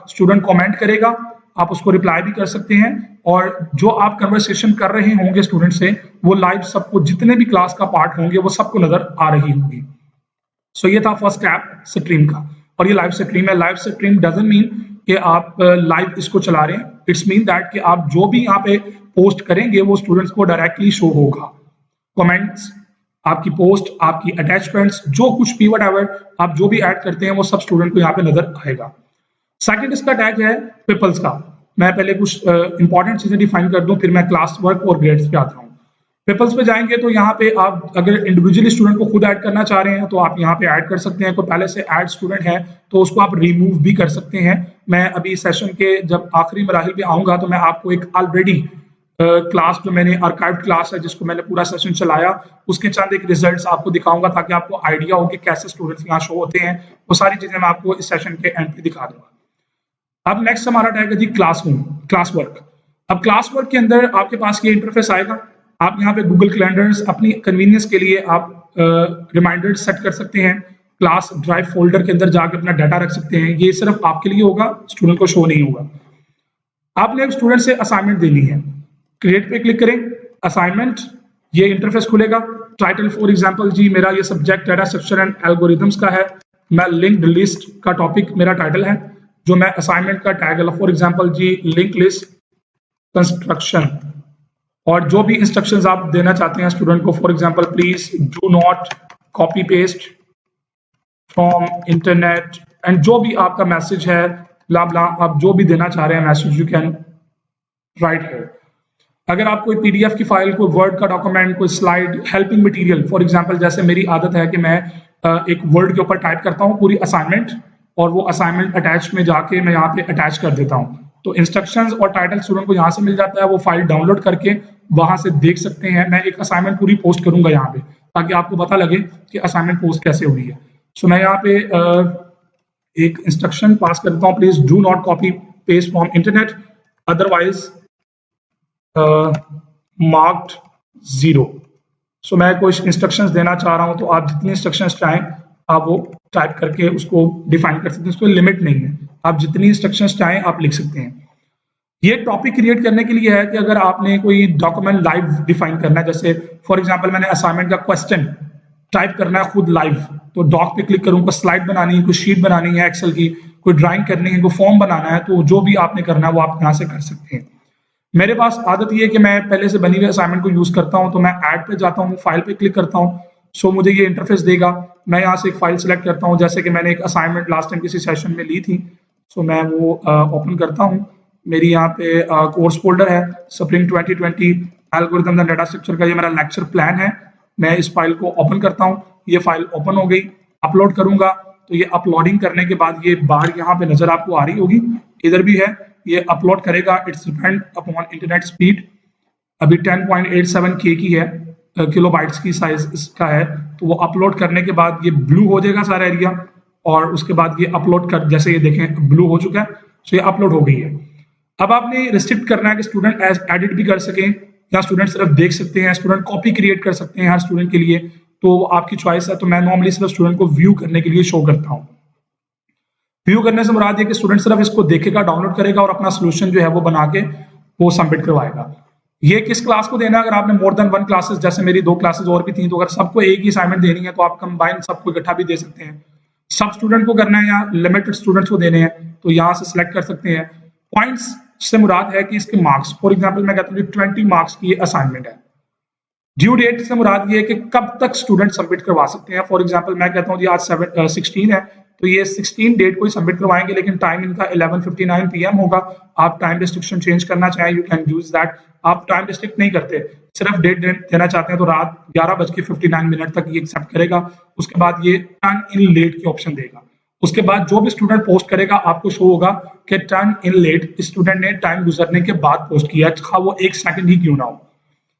Student comment करेगा, आप उसको रिप्लाई भी कर सकते हैं, और जो आप कन्वर्सेशन कर रहे होंगे स्टूडेंट से वो लाइव सबको, जितने भी क्लास का पार्ट होंगे वो सबको नजर आ रही होगी। सो ये था फर्स्ट ऐप स्ट्रीम का, और ये लाइव स्ट्रीम है। लाइव स्ट्रीम डजंट मीन कि आप लाइव इसको चला रहे हैं, इट्स मीन दैट कि आप जो भी यहाँ पे पोस्ट करेंगे वो स्टूडेंट्स को डायरेक्टली शो होगा। कमेंट्स, आपकी पोस्ट, आपकी अटैचमेंट्स, जो कुछ भी व्हाटएवर आप जो भी ऐड करते हैं वो सब स्टूडेंट को यहाँ पे नजर आएगा। सेकंड इसका टैग है पिपल्स का। मैं पहले कुछ इंपॉर्टेंट चीजें डिफाइन कर दूं, फिर मैं क्लास वर्क और ग्रेड्स पे आता हूँ। पिपल्स पे जाएंगे तो यहाँ पे आप अगर इंडिविजुअली स्टूडेंट को खुद ऐड करना चाह रहे हैं तो आप यहाँ पे ऐड कर सकते हैं। कोई पहले से ऐड स्टूडेंट है तो उसको आप रिमूव भी कर सकते हैं। मैं अभी सेशन के जब आखिरी मराहिल पे आऊंगा तो मैं आपको एक ऑलरेडी क्लास जो मैंने आर्काइव्ड क्लास है जिसको मैंने पूरा सेशन चलाया उसके चंद एक रिजल्ट्स आपको दिखाऊंगा ताकि आपको आइडिया हो कि कैसे स्टूडेंट्स यहाँ शो होते हैं। वो सारी चीजें मैं आपको इस सेशन के एंड पे दिखा दूंगा। अब नेक्स्ट हमारा टैग है जी क्लासरूम, क्लास वर्क। अब क्लास वर्क के अंदर आपके पास ये इंटरफेस आएगा। आप यहाँ पे गूगल कैलेंडर्स अपनी कन्वीनियंस के लिए आप रिमाइंडर्स सेट कर सकते हैं। क्लास ड्राइव फोल्डर के अंदर जाकर अपना डाटा रख सकते हैं। ये सिर्फ आपके लिए होगा, स्टूडेंट को शो नहीं होगा। आपने एक स्टूडेंट से असाइनमेंट देनी है, क्रिएट पे क्लिक करें, असाइनमेंट, ये इंटरफेस खुलेगा। टाइटल फॉर एग्जांपल जी मेरा ये subject data structure and algorithms का है, मैं लिंक्ड लिस्ट का टॉपिक मेरा टाइटल है। जो मैं असाइनमेंट का टैग है फॉर एग्जांपल जी लिंक लिस्ट कंस्ट्रक्शन, और जो भी इंस्ट्रक्शंस आप देना चाहते हैं स्टूडेंट को, for example please do not copy paste from internet, and जो भी आपका मैसेज है ब्ला ब्ला, आप जो भी देना चाह रहे हैं message you can write here. अगर आप कोई पीडीएफ की फाइल, कोई वर्ड का डॉक्यूमेंट, कोई slide, helping material, for example जैसे मेरी आदत है कि मैं एक वर्ड के ऊपर टाइप करता हूँ पूरी असाइनमेंट, और वो असाइनमेंट अटैच में जाके मैं यहाँ पे अटैच कर देता हूँ। तो इंस्ट्रक्शंस और टाइटल स्टूडेंट को यहाँ से मिल जाता है, वो फाइल डाउनलोड करके वहां से देख सकते हैं। मैं एक असाइनमेंट पूरी पोस्ट करूंगा यहाँ पे ताकि आपको पता लगे कि असाइनमेंट पोस्ट कैसे हुई है। सो मैं यहाँ पे एक इंस्ट्रक्शन पास करता हूँ, please do not copy paste from internet otherwise marked 0। सो मैं कुछ इंस्ट्रक्शंस देना चाह रहा हूं तो आप जितनी इंस्ट्रक्शंस चाहें आप वो टाइप करके उसको डिफाइन कर सकते हैं। उसको लिमिट नहीं है, आप जितनी इंस्ट्रक्शंस चाहें आप लिख सकते हैं। ये टॉपिक क्रिएट करने के लिए है कि अगर आपने कोई डॉक्यूमेंट लाइव डिफाइन करना है, जैसे फॉर एग्जांपल मैंने असाइनमेंट का क्वेश्चन टाइप करना है खुद लाइव, तो डॉक पे क्लिक करूँ, कोई स्लाइड बनानी है, कोई शीट बनानी है एक्सेल की, कोई ड्राइंग करनी है, कोई फॉर्म बनाना है, तो जो भी आपने करना है वो आप यहाँ से कर सकते हैं। मेरे पास आदत ये है कि मैं पहले से बनी हुई असाइनमेंट को यूज करता हूं, तो मैं ऐड पे जाता हूं, फाइल पे क्लिक करता हूं। सो मुझे ये इंटरफेस देगा। मैं यहाँ से एक फाइल सिलेक्ट करता हूं, जैसे कि मैंने एक असाइनमेंट लास्ट टाइम किसी सेशन में ली थी, सो मैं वो ओपन करता हूं। मेरी यहाँ पे कोर्स फोल्डर है spring 2020 algorithms and data structure का, ये मेरा लेक्चर प्लान है। मैं इस फाइल को ओपन करता हूँ, ये फाइल ओपन हो गई। अपलोड करूंगा तो ये अपलोडिंग करने के बाद ये बाहर यहाँ पे नजर आपको आ रही होगी, इधर भी है, ये अपलोड करेगा। It's depend upon internet speed. अभी 10.87 के की है, किलोबाइट्स की साइज इसका है, तो वो अपलोड करने के बाद ये ब्लू हो जाएगा सारा एरिया, और उसके बाद ये अपलोड कर, जैसे ये देखें ब्लू हो चुका है, तो ये अपलोड हो गई है। अब आपने रिस्ट्रिक्ट करना है कि स्टूडेंट एडिट भी कर सकें या स्टूडेंट सिर्फ देख सकते हैं, स्टूडेंट कॉपी क्रिएट कर सकते हैं हर स्टूडेंट के लिए, तो आपकी चॉइस है। तो मैं नॉर्मली सिर्फ स्टूडेंट को व्यू करने के लिए शो करता हूँ। व्यू करने से मुराद ये कि स्टूडेंट सिर्फ इसको देखेगा, डाउनलोड करेगा और अपना सोल्यूशन जो है वो बना के वो सबमिट करवाएगा। ये किस क्लास को देना है? अगर आपने मोर देन 1 क्लासेस, जैसे मेरी 2 क्लासेस और भी थी, तो अगर सबको एक ही असाइनमेंट देनी है तो आप कंबाइन सबको इकट्ठा भी दे सकते हैं। सब स्टूडेंट को करना है या लिमिटेड स्टूडेंट्स को देने हैं तो यहाँ से सिलेक्ट कर सकते हैं। पॉइंट्स से मुराद है कि इसके मार्क्स, फॉर एग्जाम्पल मैं कहता हूँ 20 मार्क्स की असाइनमेंट है। ड्यू डेट से मुराद ये है कि कब तक स्टूडेंट सबमिट करवा सकते हैं। फॉर एग्जाम्पल मैं कहता हूँ जी आज 16 है, तो ये 16 डेट को ही सबमिट करवाएंगे, लेकिन टाइम इनका 11:59 PM होगा। आप टाइम रिस्ट्रिक्शन चेंज करना चाहें, यू कैन यूज दैट। आप टाइम रिस्ट्रिक्ट नहीं करते, सिर्फ डेट देना चाहते हैं तो रात 11:59 तक ये एक्सेप्ट करेगा। उसके बाद ये टर्न इन लेट की ऑप्शन देगा। उसके बाद जो भी स्टूडेंट पोस्ट करेगा आपको शो होगा कि टर्न इन लेट, स्टूडेंट ने टाइम गुजरने के बाद पोस्ट किया, हाँ वो 1 सेकंड ही क्यों ना हो।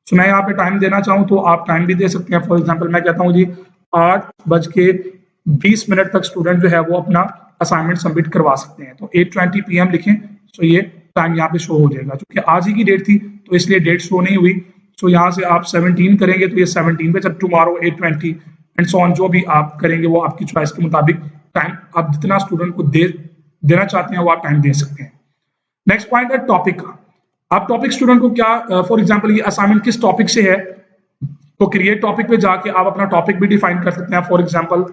सो मैं यहाँ पे टाइम देना चाहूँ तो आप टाइम भी दे सकते हैं। फॉर एग्जाम्पल मैं कहता हूँ जी 8:20 तक स्टूडेंट जो है वो अपना असाइनमेंट सबमिट करवा सकते हैं, तो 8:20 PM लिखें, सो ये टाइम यहाँ पे शो हो जाएगा। क्योंकि आज ही की डेट थी तो इसलिए डेट शो नहीं हुई। सो यहाँ से आप 17 करेंगे तो ये 17 पे, जब टुमारो 8:20 एंड सो ऑन, जो भी आप करेंगे वो आपकी चॉइस के मुताबिक टाइम आप जितना स्टूडेंट को दे देना चाहते हैं वो आप टाइम दे सकते हैं। नेक्स्ट पॉइंट है टॉपिक का। आप टॉपिक स्टूडेंट को क्या, फॉर एग्जाम्पल ये असाइनमेंट किस टॉपिक से है, तो क्रिएट टॉपिक पे जाके आप अपना टॉपिक भी डिफाइन कर सकते हैं। फॉर एग्जाम्पल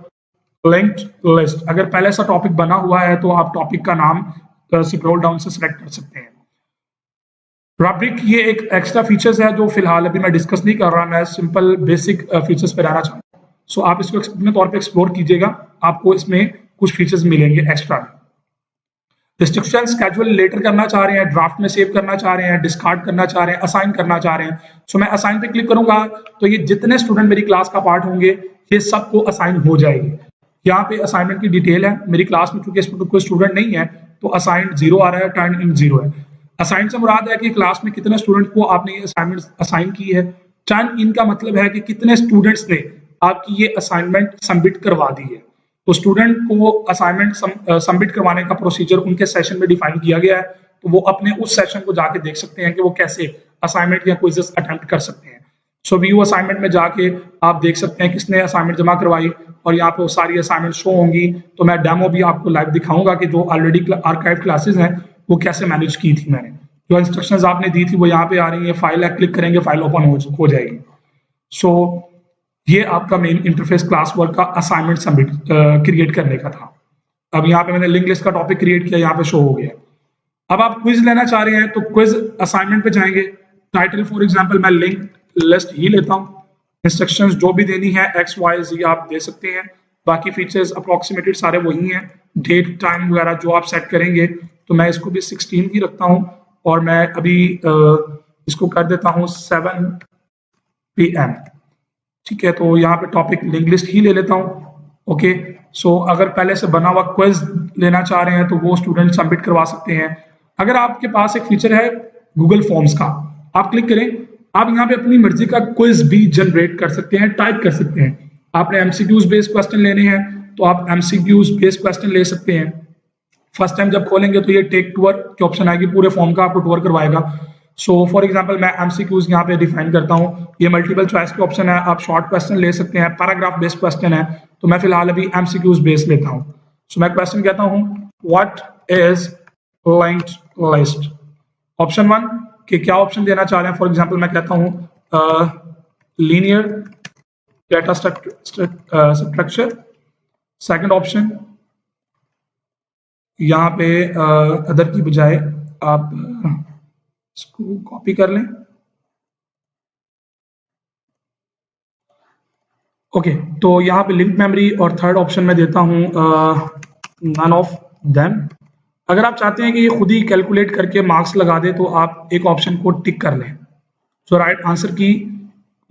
लिंक्ड लिस्ट, अगर पहले से टॉपिक बना हुआ है तो आप टॉपिक का नाम स्क्रॉल डाउन से सिलेक्ट कर सकते हैं। रब्रिक ये एक एक्स्ट्रा फीचर्स है जो फिलहाल अभी मैं डिस्कस नहीं कर रहा, मैं सिंपल बेसिक फीचर्स पे रहना चाहता हूँ। सो आप इसको अपने तौर पे एक्सप्लोर कीजिएगा, आपको इसमें कुछ फीचर्स मिलेंगे एक्स्ट्रा। रिस्ट्रिक्शन स्केड्यूल लेटर करना चाह रहे हैं, ड्राफ्ट में सेव करना चाह रहे हैं, डिस्कार्ड करना चाह रहे हैं, असाइन करना चाह रहे हैं। सो मैं असाइन पे क्लिक करूंगा तो ये जितने स्टूडेंट मेरी क्लास का पार्ट होंगे ये सबको असाइन हो जाएगी। यहाँ पे असाइनमेंट की डिटेल है, मेरी क्लास में चूंकि कोई स्टूडेंट नहीं है तो असाइंड 0 आ रहा है, टर्न इन 0 है। असाइन से मुराद है कि क्लास में कितने स्टूडेंट को आपने ये असाइनमेंट असाइन की है। टर्न इन का मतलब है कि कितने स्टूडेंट्स ने आपकी ये असाइनमेंट सबमिट करवा दी है। तो स्टूडेंट को असाइनमेंट सबमिट करवाने का प्रोसीजर उनके सेशन में डिफाइन किया गया है, तो वो अपने उस सेशन को जाके देख सकते हैं कि वो कैसे असाइनमेंट या क्विज़ेस अटेम्प्ट कर सकते हैं। सो व्यू असाइनमेंट में जाके आप देख सकते हैं किसने असाइनमेंट जमा करवाई और यहाँ पे वो सारी असाइनमेंट शो होंगी। तो मैं डेमो भी आपको लाइव दिखाऊंगा कि जो ऑलरेडी आर्काइव क्लासेस हैं वो कैसे मैनेज की थी मैंने, जो इंस्ट्रक्शंस आपने दी थी वो यहाँ पे आ रही है। फाइल है, क्लिक करेंगे फाइल ओपन हो जाएगी। सो ये आपका मेन इंटरफेस क्लास वर्क का असाइनमेंट सबमिट क्रिएट करने का था। अब यहाँ पे मैंने लिंक लिस्ट का टॉपिक क्रिएट किया, यहाँ पे शो हो गया। अब आप क्विज लेना चाह रहे हैं तो क्विज असाइनमेंट पे जाएंगे। टाइटल फॉर एग्जांपल मैं लिंक लिस्ट ही लेता हूँ। इंस्ट्रक्शंस जो भी देनी है एक्स वाई जी आप दे सकते हैं, बाकी फीचर्स अप्रोक्सीमेटेड सारे वही हैं। डेट टाइम वगैरह जो आप सेट करेंगे, तो मैं इसको भी 16 ही रखता हूँ और मैं अभी इसको कर देता हूँ 7 PM। ठीक है, तो यहाँ पे टॉपिक लिंक लिस्ट ही ले लेता हूँ। ओके, सो अगर पहले से बना हुआ क्विज लेना चाह रहे हैं तो वो स्टूडेंट सबमिट करवा सकते हैं। अगर आपके पास एक फीचर है गूगल फॉर्म्स का, आप क्लिक करें, आप यहाँ पे अपनी मर्जी का क्विज भी जनरेट कर सकते हैं, टाइप कर सकते हैं। आपने एमसीक्यूज बेस्ड क्वेश्चन लेने हैं तो आप एमसीक्यूज बेस्ड क्वेश्चन ले सकते हैं। फर्स्ट टाइम जब खोलेंगे तो ये टेक टूर की ऑप्शन आएगी, पूरे फॉर्म का आपको टूर करवाएगा। सो फॉर एग्जांपल मैं एमसीक्यूज यहाँ पे डिफाइन करता हूँ। ये मल्टीपल चॉइस के ऑप्शन है, आप शॉर्ट क्वेश्चन ले सकते हैं, पैराग्राफ बेस्ड क्वेश्चन है, तो मैं फिलहाल अभी एमसीक्यूज बेस्ड लेता हूँ। सो मैं क्वेश्चन कहता हूँ what is linked list. Option 1 कि क्या ऑप्शन देना चाह रहे हैं। फॉर एग्जाम्पल मैं कहता हूँ linear data structure. Second option यहाँ पे अदर की बजाय आप इसको कॉपी कर लें। ओके, तो यहाँ पे लिंक मेमोरी और थर्ड ऑप्शन में देता हूँ नन ऑफ देम। अगर आप चाहते हैं कि ये खुद ही कैलकुलेट करके मार्क्स लगा दे तो आप एक ऑप्शन को टिक कर लें। सो राइट आंसर की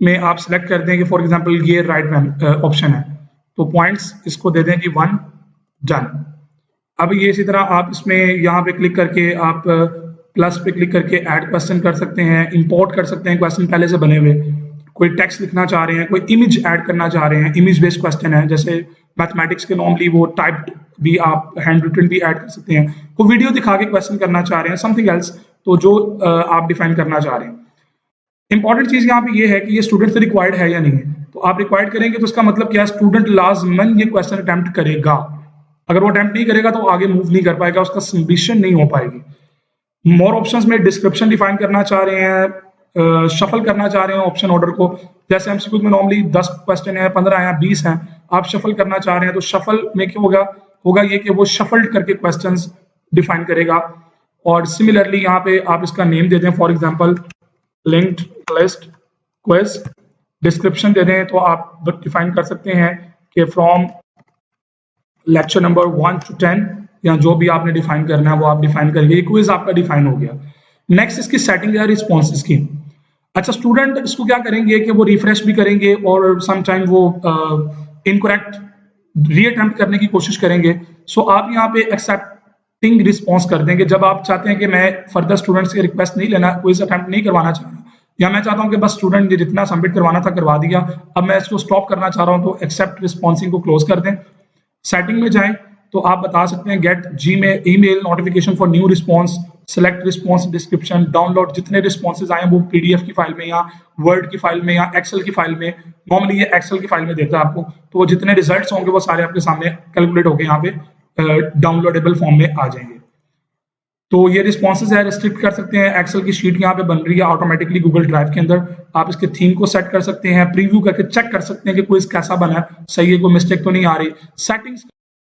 में आप सिलेक्ट कर दें कि फॉर एग्जांपल ये राइट ऑप्शन है, तो पॉइंट्स इसको दे दें कि 1 डन। अब ये इसी तरह आप इसमें यहाँ पे क्लिक करके आप प्लस पे क्लिक करके ऐड क्वेश्चन कर सकते हैं, इंपोर्ट कर सकते हैं क्वेश्चन पहले से बने हुए। कोई टेक्स्ट लिखना चाह रहे हैं, कोई इमेज ऐड करना चाह रहे हैं, इमेज बेस्ड क्वेश्चन है, जैसे मैथमेटिक्स के नॉर्मली वो टाइप्ड भी आप हैंड रिटन भी ऐड कर सकते हैं। कोई वीडियो दिखा के क्वेश्चन करना चाह रहे हैं, समथिंग एल्स, तो जो आप डिफाइन करना चाह रहे हैं। इंपॉर्टेंट चीज यहाँ पे ये है कि ये स्टूडेंट से रिक्वायर्ड है या नहीं है। तो आप रिक्वायर्ड करेंगे तो उसका मतलब क्या, स्टूडेंट लाजमन ये क्वेश्चन अटेम्प्ट करेगा। अगर वो अटेम्प्ट नहीं करेगा तो आगे मूव नहीं कर पाएगा, उसका सबमिशन नहीं हो पाएगी। मोर ऑप्शंस में डिस्क्रिप्शन डिफाइन करना चाह रहे हैं, शफल करना चाह रहे हैं ऑप्शन ऑर्डर को। जैसे एमसीक्यू में नॉर्मली 10 क्वेश्चन है, 15 है, 20 हैं, आप शफल करना चाह रहे हैं तो शफल में क्या होगा ये कि वो शफल्ड करके क्वेश्चंस डिफाइन करेगा। और सिमिलरली यहाँ पे आप इसका नेम दे दें, for example linked list quiz. Description दे दें तो आप डिफाइन कर सकते हैं कि फ्रॉम लेक्चर नंबर 1 to 10 या जो भी आपने डिफाइन करना है वो आप डिफाइन करेंगे। क्विज आपका डिफाइन हो गया। नेक्स्ट इसकी सेटिंग है रिस्पॉन्सेज की। अच्छा, स्टूडेंट इसको क्या करेंगे कि वो रिफ्रेश भी करेंगे और समटाइम वो इनकरेक्ट रीअटेम्प्ट करने की कोशिश करेंगे। सो आप यहाँ पे एक्सेप्टिंग रिस्पॉन्स कर देंगे। जब आप चाहते हैं कि मैं फर्दर स्टूडेंट्स की रिक्वेस्ट नहीं लेना, क्विज अटेम्प्ट नहीं करवाना चाह रहा, या मैं चाहता हूँ कि बस स्टूडेंट ने जितना सबमिट करवाना था करवा दिया, अब मैं इसको स्टॉप करना चाह रहा हूँ, तो एक्सेप्ट रिस्पॉन्सिंग को क्लोज कर दें। सेटिंग में जाएं तो आप बता सकते हैं gate email notification for new response, select response description, download जितने रिस्पॉन्सेज आए वो पीडीएफ की फाइल में या वर्ड की फाइल में या एक्सेल की फाइल में। नॉर्मली ये एक्सेल की फाइल में देता है आपको, तो वो जितने रिजल्ट्स होंगे वो सारे आपके सामने कैलकुलेट होकर यहाँ पे डाउनलोडेबल फॉर्म में आ जाएंगे। तो ये रिस्पॉन्सेज है, रिस्ट्रिक्ट कर सकते हैं। एक्सेल की शीट यहाँ पे बन रही है ऑटोमेटिकली गूगल ड्राइव के अंदर, आप इसके थीम को सेट कर सकते हैं, प्रीव्यू करके चेक कर सकते हैं कि कोई कैसा बना है, सही है, कोई मिस्टेक तो नहीं आ रही। सेटिंग्स